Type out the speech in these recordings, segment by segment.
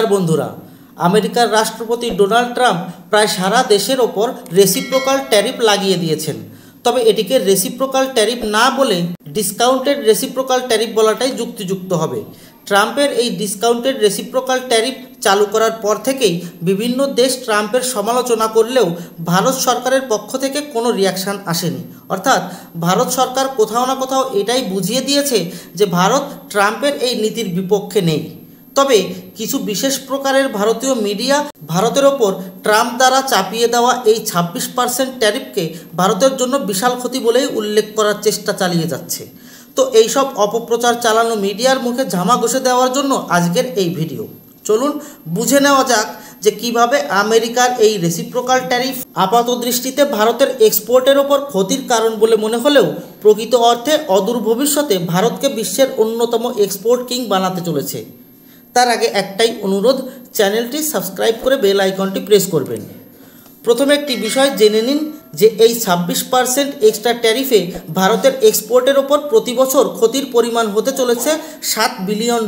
নমস্कार বন্ধুরা, আমেরিকার রাষ্ট্রপতি ডোনাল্ড ট্রাম্প প্রায় সারা দেশের ওপর রেসিপ্রোকাল ট্যারিফ লাগিয়ে দিয়েছেন। তবে এটিকে রেসিপ্রোকাল ট্যারিফ না বলে ডিসকাউন্টেড রেসিপ্রোকাল ট্যারিফ বলাটাই যুক্তিযুক্ত হবে। ট্রাম্পের এই ডিসকাউন্টেড রেসিপ্রোকাল ট্যারিফ চালু করার পর থেকেই বিভিন্ন দেশ ট্রাম্পের সমালোচনা করলেও ভারত সরকারের পক্ষ থেকে কোনো রিয়াকশান আসেনি। অর্থাৎ ভারত সরকার কোথাও না কোথাও এটাই বুঝিয়ে দিয়েছে যে ভারত ট্রাম্পের এই নীতির বিপক্ষে নেই। তবে কিছু বিশেষ প্রকারের ভারতীয় মিডিয়া ভারতের ওপর ট্রাম্প দ্বারা চাপিয়ে দেওয়া এই 26% ট্যারিফকে ভারতের জন্য বিশাল ক্ষতি বলেই উল্লেখ করার চেষ্টা চালিয়ে যাচ্ছে। তো এইসব অপপ্রচার চালানো মিডিয়ার মুখে ঝামা ঘষে দেওয়ার জন্য আজকের এই ভিডিও। চলুন বুঝে নেওয়া যাক যে কিভাবে আমেরিকার এই রেসিপ্রোকাল ট্যারিফ আপাত দৃষ্টিতে ভারতের এক্সপোর্টের ওপর ক্ষতির কারণ বলে মনে হলেও প্রকৃত অর্থে অদূর ভবিষ্যতে ভারতকে বিশ্বের অন্যতম এক্সপোর্ট কিং বানাতে চলেছে। তার আগে একটাই অনুরোধ, চ্যানেলটি সাবস্ক্রাইব করে বেল আইকনটি প্রেস করবেন। প্রথমে একটি বিষয় জেনে নিন যে এই 26% এক্সট্রা ট্যারিফে ভারতের এক্সপোর্টের ওপর প্রতি বছর ক্ষতির পরিমাণ হতে চলেছে $7 বিলিয়ন।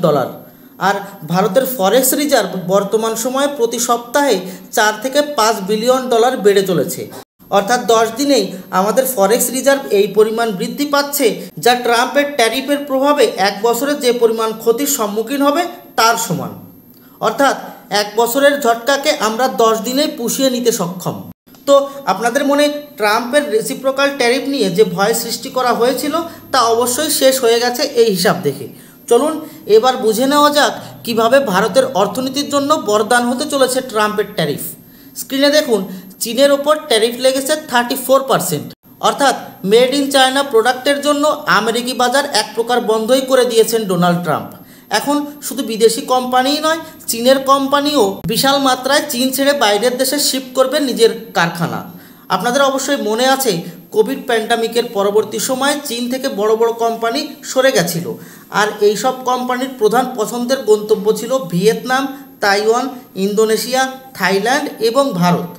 আর ভারতের ফরেক্স রিজার্ভ বর্তমান সময়ে প্রতি সপ্তাহে $4 থেকে $5 বিলিয়ন বেড়ে চলেছে। অর্থাৎ 10 দিনেই আমাদের ফরেক্স রিজার্ভ এই পরিমাণ বৃদ্ধি পাচ্ছে, যা ট্রাম্পের ট্যারিফের প্রভাবে এক বছরে যে পরিমাণ ক্ষতির সম্মুখীন হবে তার সমান। অর্থাৎ এক বছরের ঝটকাকে আমরা 10 দিনেই পুষিয়ে নিতে সক্ষম। তো আপনাদের মনে ট্রাম্পের রেসিপ্রোকাল ট্যারিফ নিয়ে যে ভয় সৃষ্টি করা হয়েছিল তা অবশ্যই শেষ হয়ে গেছে এই হিসাব দেখে। চলুন এবার বুঝে নেওয়া যাক কিভাবে ভারতের অর্থনীতির জন্য বরদান হতে চলেছে ট্রাম্পের ট্যারিফ। স্ক্রিনে দেখুন, চীনের ওপর ট্যারিফ লেগেছে 34%। অর্থাৎ মেড ইন চায়না প্রোডাক্টের জন্য আমেরিকি বাজার এক প্রকার বন্ধই করে দিয়েছেন ডোনাল্ড ট্রাম্প। এখন শুধু বিদেশি কোম্পানিই নয়, চীনের কোম্পানিও বিশাল মাত্রায় চীন ছেড়ে বাইরের দেশে শিফট করবে নিজের কারখানা। আপনাদের অবশ্যই মনে আছে, কোভিড প্যান্ডামিকের পরবর্তী সময়ে চীন থেকে বড় বড় কোম্পানি সরে গেছিল। আর এই সব কোম্পানির প্রধান পছন্দের গন্তব্য ছিল ভিয়েতনাম, তাইওয়ান, ইন্দোনেশিয়া, থাইল্যান্ড এবং ভারত।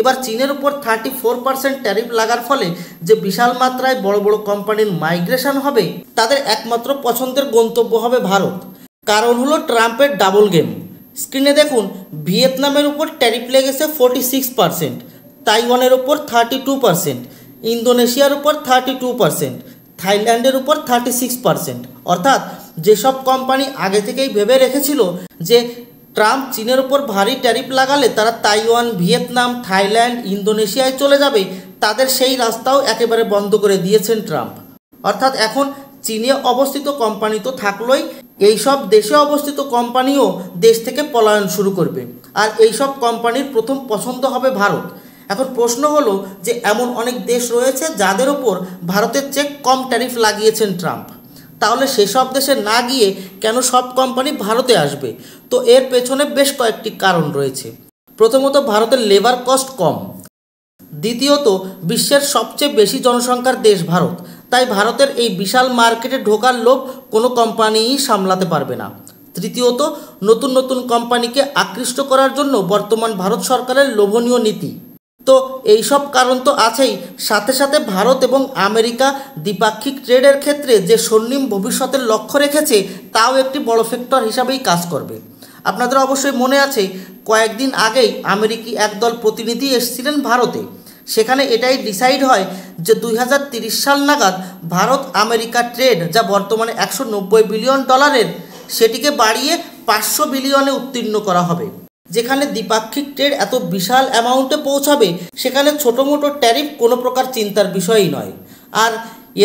এবার চীনের উপর 34% ট্যারিফ লাগার ফলে যে বিশাল মাত্রায় বড় বড় কোম্পানির মাইগ্রেশন হবে, তাদের একমাত্র পছন্দের গন্তব্য হবে ভারত। কারণ হলো ট্রাম্পের ডাবল গেম। স্ক্রিনে দেখুন, ভিয়েতনামের উপর ট্যারিফ লেগেছে 46%, তাইওয়ানের উপর 32%, ইন্দোনেশিয়ার উপর 32%, থাইল্যান্ডের উপর 36%। অর্থাৎ যেসব কোম্পানি আগে থেকেই ভেবে রেখেছিল যে ট্রাম্প চীনের উপর ভারী ট্যারিফ লাগালে তারা তাইওয়ান, ভিয়েতনাম, থাইল্যান্ড, ইন্দোনেশিয়ায় চলে যাবে, তাদের সেই রাস্তাও একেবারে বন্ধ করে দিয়েছেন ট্রাম্প। অর্থাৎ এখন চীনে অবস্থিত কোম্পানি তো থাকলোই, এইসব দেশে অবস্থিত কোম্পানিও দেশ থেকে পলায়ন শুরু করবে। আর এইসব কোম্পানির প্রথম পছন্দ হবে ভারত। এখন প্রশ্ন হলো যে এমন অনেক দেশ রয়েছে যাদের ওপর ভারতের চেয়ে কম ট্যারিফ লাগিয়েছেন ট্রাম্প, তাহলে সেসব দেশে না গিয়ে কেন সব কোম্পানি ভারতে আসবে? তো এর পেছনে বেশ কয়েকটি কারণ রয়েছে। প্রথমত, ভারতের লেবার কস্ট কম। দ্বিতীয়ত, বিশ্বের সবচেয়ে বেশি জনসংখ্যার দেশ ভারত, তাই ভারতের এই বিশাল মার্কেটে ঢোকার লোভ কোনো কোম্পানিই সামলাতে পারবে না। তৃতীয়ত, নতুন নতুন কোম্পানিকে আকৃষ্ট করার জন্য বর্তমান ভারত সরকারের লোভনীয় নীতি। তো এইসব কারণ তো আছেই, সাথে সাথে ভারত এবং আমেরিকা দ্বিপাক্ষিক ট্রেডের ক্ষেত্রে যে স্বর্ণিম ভবিষ্যতের লক্ষ্য রেখেছে তাও একটি বড় ফ্যাক্টর হিসাবেই কাজ করবে। আপনাদের অবশ্যই মনে আছে, কয়েকদিন আগেই আমেরিকি একদল প্রতিনিধি এসেছিলেন ভারতে। সেখানে এটাই ডিসাইড হয় যে 2030 সাল নাগাদ ভারত আমেরিকা ট্রেড, যা বর্তমানে $190 বিলিয়ন, সেটিকে বাড়িয়ে 500 বিলিয়নে উত্তীর্ণ করা হবে। যেখানে দ্বিপাক্ষিক ট্রেড এত বিশাল অ্যামাউন্টে পৌঁছাবে, সেখানে ছোটো মোটো ট্যারিফ কোনো প্রকার চিন্তার বিষয়ই নয়। আর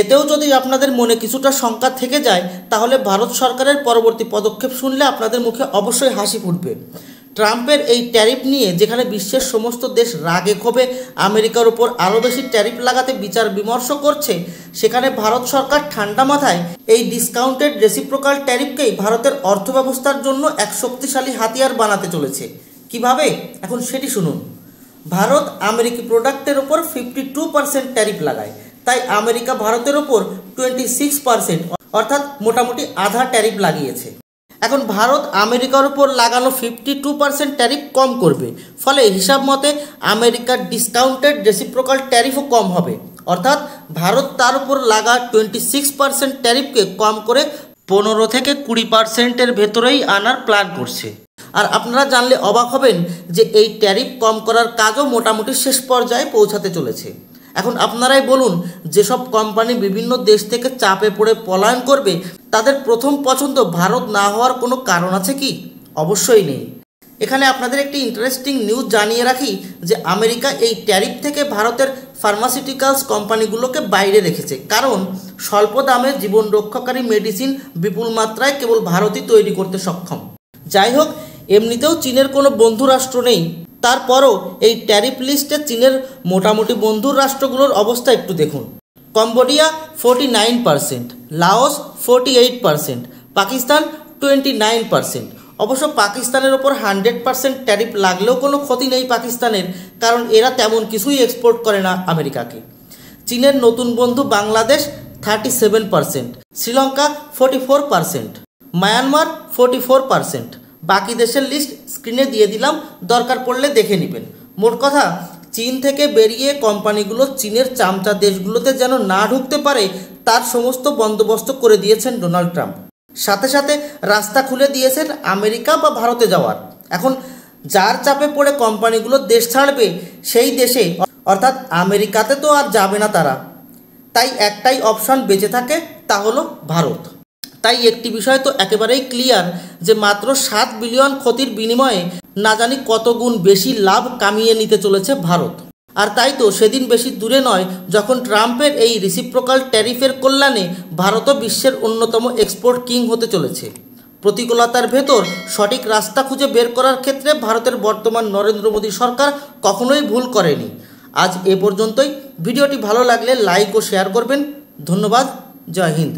এতেও যদি আপনাদের মনে কিছুটা শঙ্কা থেকে যায়, তাহলে ভারত সরকারের পরবর্তী পদক্ষেপ শুনলে আপনাদের মুখে অবশ্যই হাসি ফুটবে। ট্রাম্পের এই ট্যারিফ নিয়ে যেখানে বিশ্বের সমস্ত দেশ রাগে ক্ষোভে আমেরিকার উপর আরও বেশি ট্যারিফ লাগাতে বিচার বিমর্শ করছে, সেখানে ভারত সরকার ঠান্ডা মাথায় এই ডিসকাউন্টেড রেসিপ্রোকাল ট্যারিফকেই ভারতের অর্থব্যবস্থার জন্য এক শক্তিশালী হাতিয়ার বানাতে চলেছে। কিভাবে? এখন সেটি শুনুন। ভারত আমেরিকি প্রোডাক্টের ওপর 52% ট্যারিফ লাগায়, তাই আমেরিকা ভারতের ওপর 26%, অর্থাৎ মোটামুটি আধা ট্যারিফ লাগিয়েছে। এখন ভারত আমেরিকার উপর লাগানো 52% ট্যারিফ কম করবে, ফলে হিসাব মতে আমেরিকার ডিসকাউন্টেড রেসিপ্রোকাল ট্যারিফও কম হবে। অর্থাৎ ভারত তার উপর লাগা 26% ট্যারিফকে কম করে 15 থেকে 20%-এর ভেতরেই আনার প্ল্যান করছে। আর আপনারা জানলে অবাক হবেন যে এই ট্যারিফ কম করার কাজও মোটামুটি শেষ পর্যায়ে পৌঁছাতে চলেছে। এখন আপনারাই বলুন, যেসব কোম্পানি বিভিন্ন দেশ থেকে চাপে পড়ে পলায়ন করবে তাদের প্রথম পছন্দ ভারত না হওয়ার কোনো কারণ আছে কি? অবশ্যই নেই। এখানে আপনাদের একটি ইন্টারেস্টিং নিউজ জানিয়ে রাখি যে আমেরিকা এই ট্যারিফ থেকে ভারতের ফার্মাসিউটিক্যালস কোম্পানিগুলোকে বাইরে রেখেছে, কারণ স্বল্প দামে জীবন রক্ষাকারী মেডিসিন বিপুল মাত্রায় কেবল ভারতই তৈরি করতে সক্ষম। যাই হোক, এমনিতেও চীনের কোনো বন্ধু রাষ্ট্র নেই, তারপরও এই ট্যারিফ লিস্টে চীনের মোটামুটি বন্ধু রাষ্ট্রগুলোর অবস্থা একটু দেখুন। Cambodia 49%, Laos 48%, Pakistan 29%। অবশ্য পাকিস্তানের ওপর 100% ট্যারিফ লাগলেও কোনো ক্ষতি নেই পাকিস্তানের, কারণ এরা তেমন কিছুই এক্সপোর্ট করে না আমেরিকাকে। চীনের নতুন বন্ধু বাংলাদেশ 37%, শ্রীলঙ্কা 44%, মায়ানমার 44%। বাকি দেশের লিস্ট স্ক্রিনে দিয়ে দিলাম, দরকার পড়লে দেখে নেবেন। মোট কথা, চীন থেকে বেরিয়ে কোম্পানিগুলো চীনের চামচা দেশগুলোতে যেন না ঢুকতে পারে তার সমস্ত বন্দোবস্ত করে দিয়েছেন ডোনাল্ড ট্রাম্প। সাথে সাথে রাস্তা খুলে দিয়েছেন আমেরিকা বা ভারতে যাওয়ার। এখন যার চাপে পড়ে কোম্পানিগুলো দেশ ছাড়বে সেই দেশে, অর্থাৎ আমেরিকাতে তো আর যাবে না তারা, তাই একটাই অপশন বেঁচে থাকে, তা হলো ভারত। তাই একটি বিষয় তো একেবারেই ক্লিয়ার যে মাত্র 7 বিলিয়ন ক্ষতির বিনিময়ে না জানি কত গুণ বেশি লাভ কামিয়ে নিতে চলেছে ভারত। আর তাই তো সেদিন বেশি দূরে নয় যখন ট্রাম্পের এই রেসিপ্রোকাল ট্যারিফের কল্যাণে ভারতও বিশ্বের অন্যতম এক্সপোর্ট কিং হতে চলেছে। প্রতিকূলতার ভেতর সঠিক রাস্তা খুঁজে বের করার ক্ষেত্রে ভারতের বর্তমান নরেন্দ্র মোদী সরকার কখনোই ভুল করেনি। আজ এ পর্যন্তই। ভিডিওটি ভালো লাগলে লাইক ও শেয়ার করবেন। ধন্যবাদ। জয় হিন্দ।